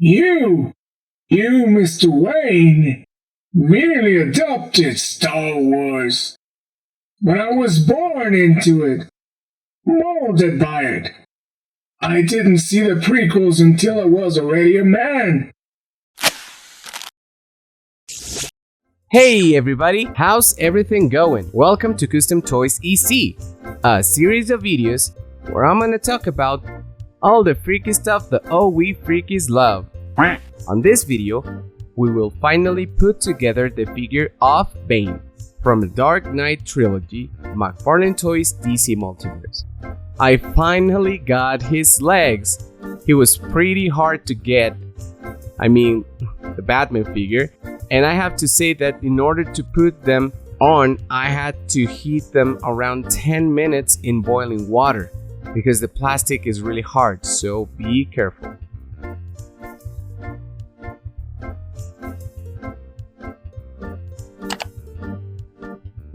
You, you, Mr. Wayne, merely adopted Star Wars. But I was born into it, molded by it. I didn't see the prequels until I was already a man. Hey everybody, how's everything going? Welcome to Custom Toys EC, a series of videos where I'm gonna talk about all the freaky stuff that all we freakies love. On this video, we will finally put together the figure of Bane from the Dark Knight Trilogy, McFarlane Toys DC Multiverse. I finally got his legs. He was pretty hard to get. I mean, the Batman figure. And I have to say that in order to put them on, I had to heat them around 10 minutes in boiling water because the plastic is really hard, so be careful.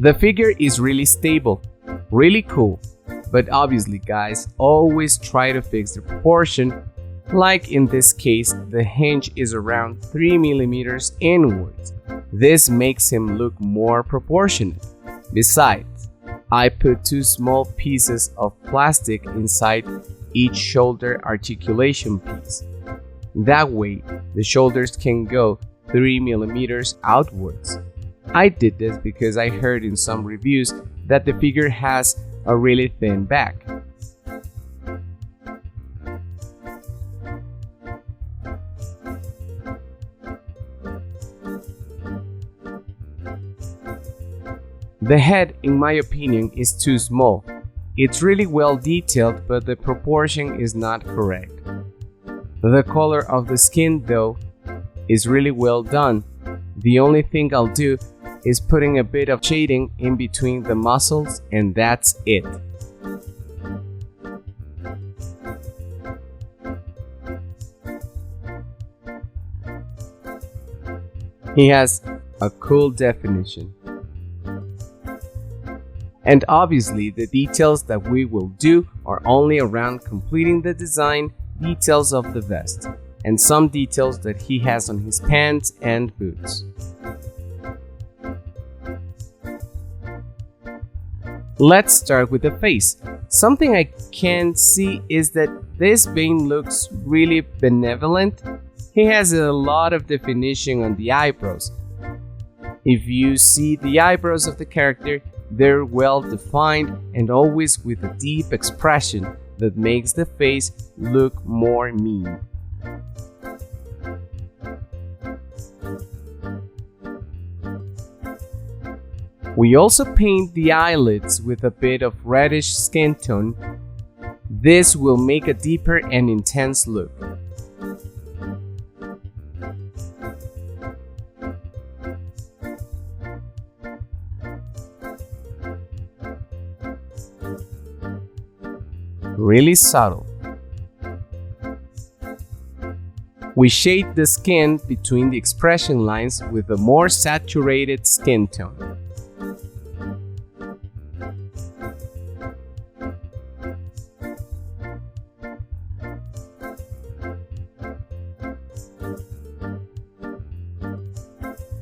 The figure is really stable, really cool, but obviously guys, always try to fix the proportion. Like in this case, the hinge is around 3mm inwards. This makes him look more proportionate. Besides, I put two small pieces of plastic inside each shoulder articulation piece. That way, the shoulders can go 3mm outwards. I did this because I heard in some reviews that the figure has a really thin back. The head, in my opinion, is too small. It's really well detailed, but the proportion is not correct. The color of the skin, though, is really well done. The only thing I'll do is putting a bit of shading in between the muscles, and that's it. He has a cool definition. And obviously, the details that we will do are only around completing the design details of the vest, and some details that he has on his pants and boots. Let's start with the face. Something I can see is that this Bane looks really benevolent. He has a lot of definition on the eyebrows. If you see the eyebrows of the character, they're well defined and always with a deep expression that makes the face look more mean. We also paint the eyelids with a bit of reddish skin tone. This will make a deeper and intense look. Really subtle. We shade the skin between the expression lines with a more saturated skin tone.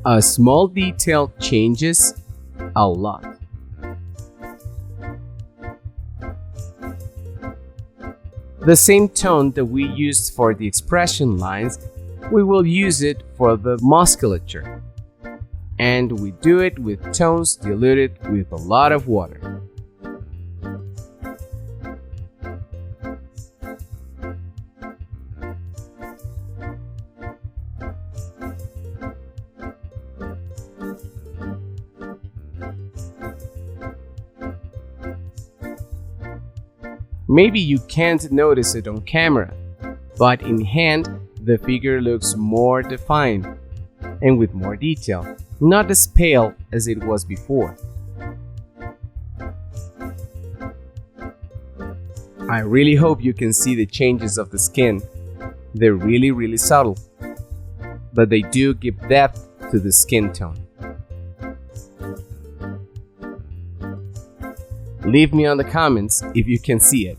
A small detail changes a lot. The same tone that we used for the expression lines, we will use it for the musculature. And we do it with tones diluted with a lot of water. Maybe you can't notice it on camera, but in hand, the figure looks more defined and with more detail, not as pale as it was before. I really hope you can see the changes of the skin. They're really subtle, but they do give depth to the skin tone. Leave me on the comments if you can see it.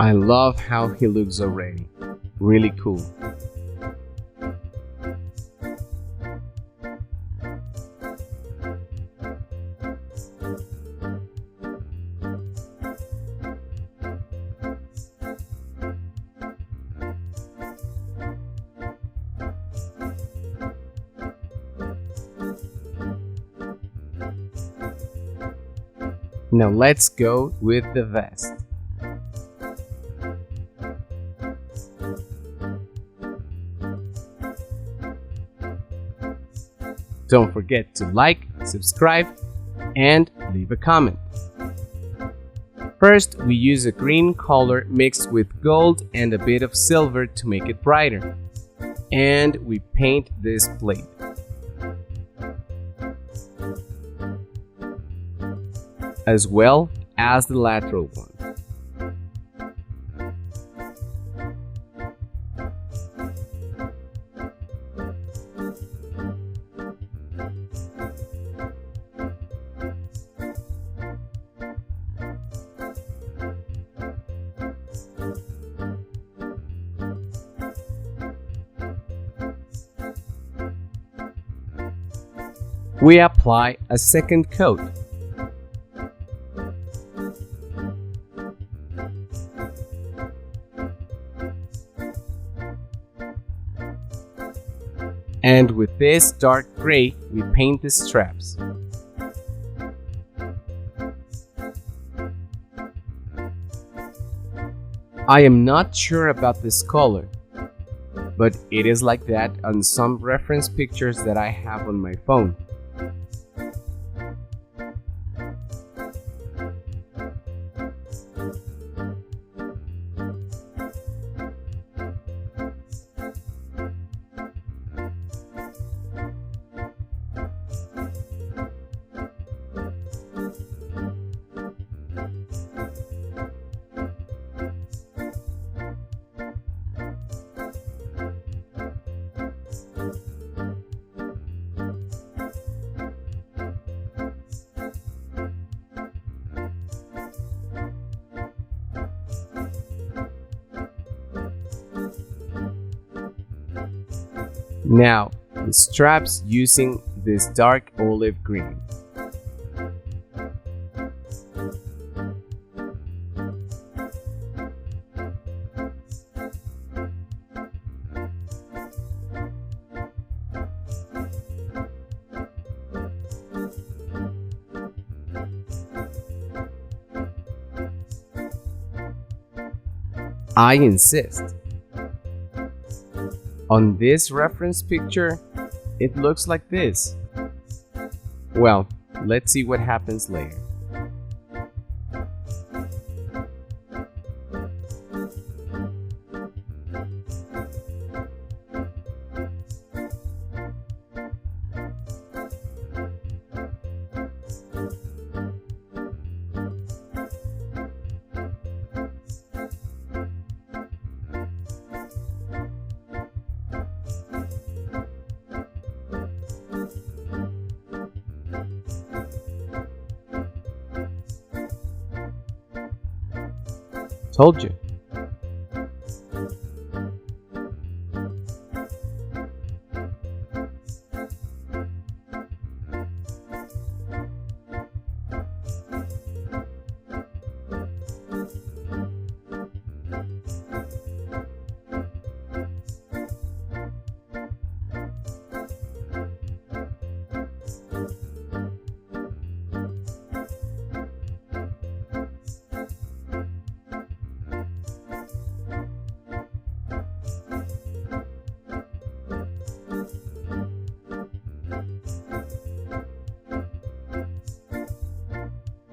I love how he looks already. Really cool. Now let's go with the vest. Don't forget to like, subscribe, and leave a comment. First, we use a green color mixed with gold and a bit of silver to make it brighter. And we paint this plate. As well as the lateral one. We apply a second coat. And with this dark gray, we paint the straps. I am not sure about this color, but it is like that on some reference pictures that I have on my phone. Now, the straps using this dark olive green. I insist. On this reference picture, it looks like this. Well, let's see what happens later. Told you.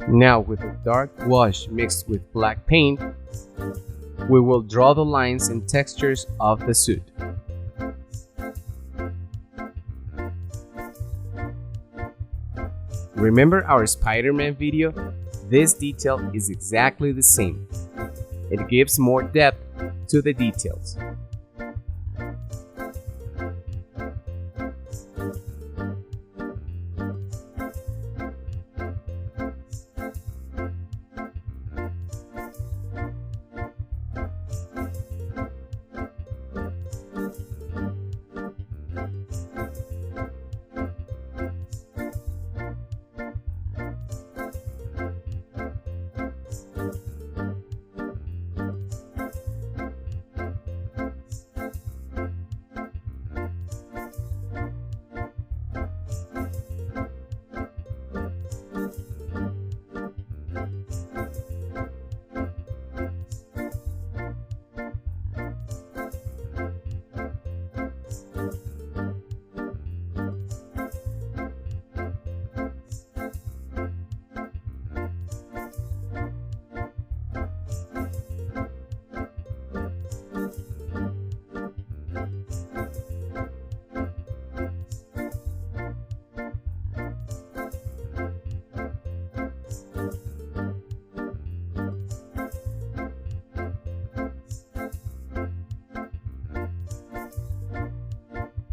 Now, with a dark wash mixed with black paint, we will draw the lines and textures of the suit. Remember our Spiderman video? This detail is exactly the same. It gives more depth to the details.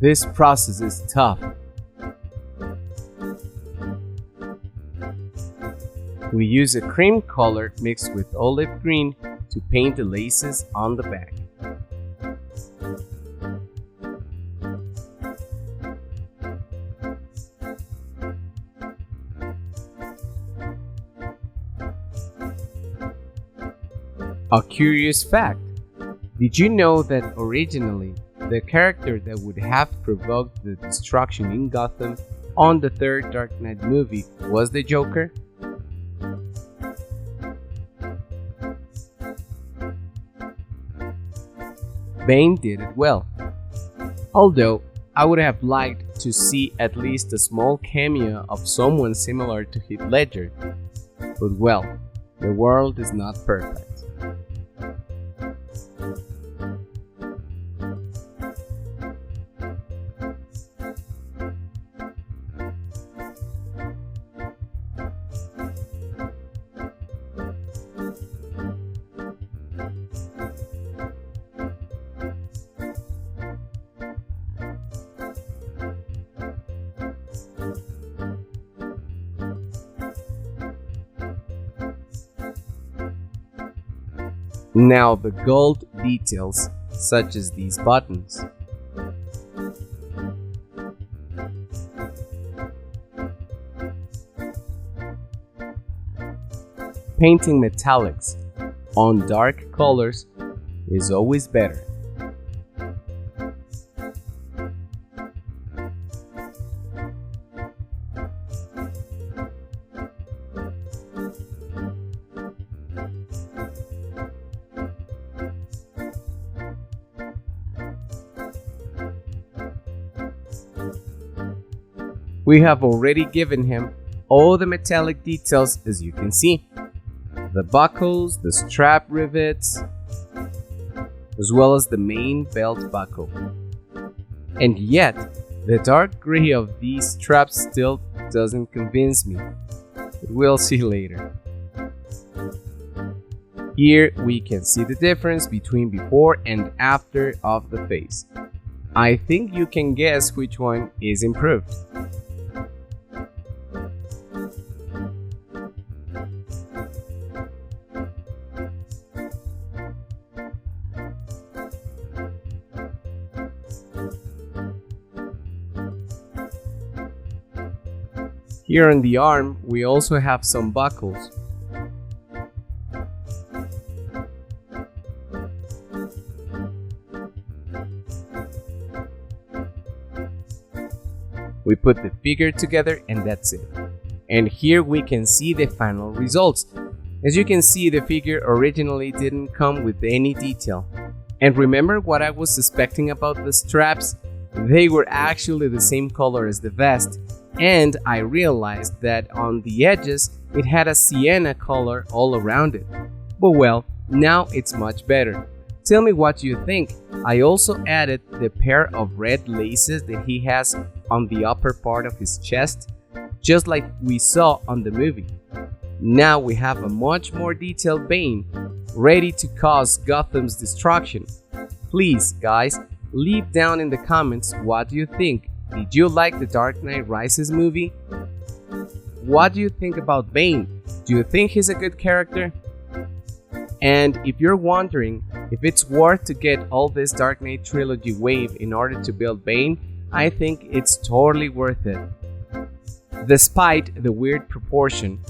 This process is tough. We use a cream color mixed with olive green to paint the laces on the back. A curious fact: did you know that originally the character that would have provoked the destruction in Gotham on the third Dark Knight movie was the Joker? Bane did it well, although I would have liked to see at least a small cameo of someone similar to Heath Ledger, but well, the world is not perfect. Now the gold details, such as these buttons. Painting metallics on dark colors is always better. We have already given him all the metallic details, as you can see. The buckles, the strap rivets, as well as the main belt buckle. And yet, the dark gray of these straps still doesn't convince me. We'll see later. Here we can see the difference between before and after of the face. I think you can guess which one is improved. Here on the arm, we also have some buckles. We put the figure together and that's it. And here we can see the final results. As you can see, the figure originally didn't come with any detail. And remember what I was suspecting about the straps? They were actually the same color as the vest. And I realized that on the edges it had a sienna color all around it. But well, now it's much better. Tell me what you think. I also added the pair of red laces that he has on the upper part of his chest, just like we saw on the movie. Now we have a much more detailed Bane, ready to cause Gotham's destruction. Please guys, leave down in the comments what do you think. Did you like the Dark Knight Rises movie? What do you think about Bane? Do you think he's a good character? And if you're wondering if it's worth to get all this Dark Knight Trilogy wave in order to build Bane, I think it's totally worth it. Despite the weird proportion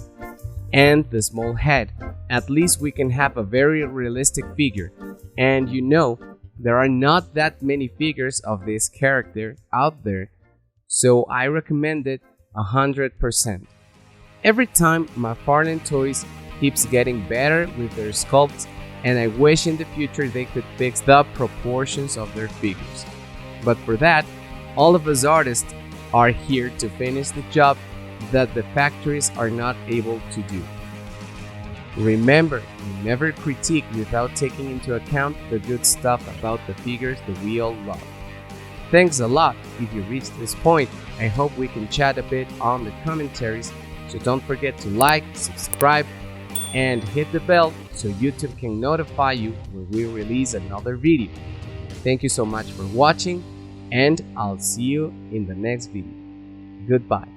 and the small head, at least we can have a very realistic figure. And you know, there are not that many figures of this character out there, so I recommend it 100%. Every time McFarlane Toys keeps getting better with their sculpts, and I wish in the future they could fix the proportions of their figures. But for that, all of us artists are here to finish the job that the factories are not able to do. Remember, you never critique without taking into account the good stuff about the figures that we all love. Thanks a lot if you reached this point. I hope we can chat a bit on the commentaries, so don't forget to like, subscribe, and hit the bell so YouTube can notify you when we release another video. Thank you so much for watching, and I'll see you in the next video. Goodbye.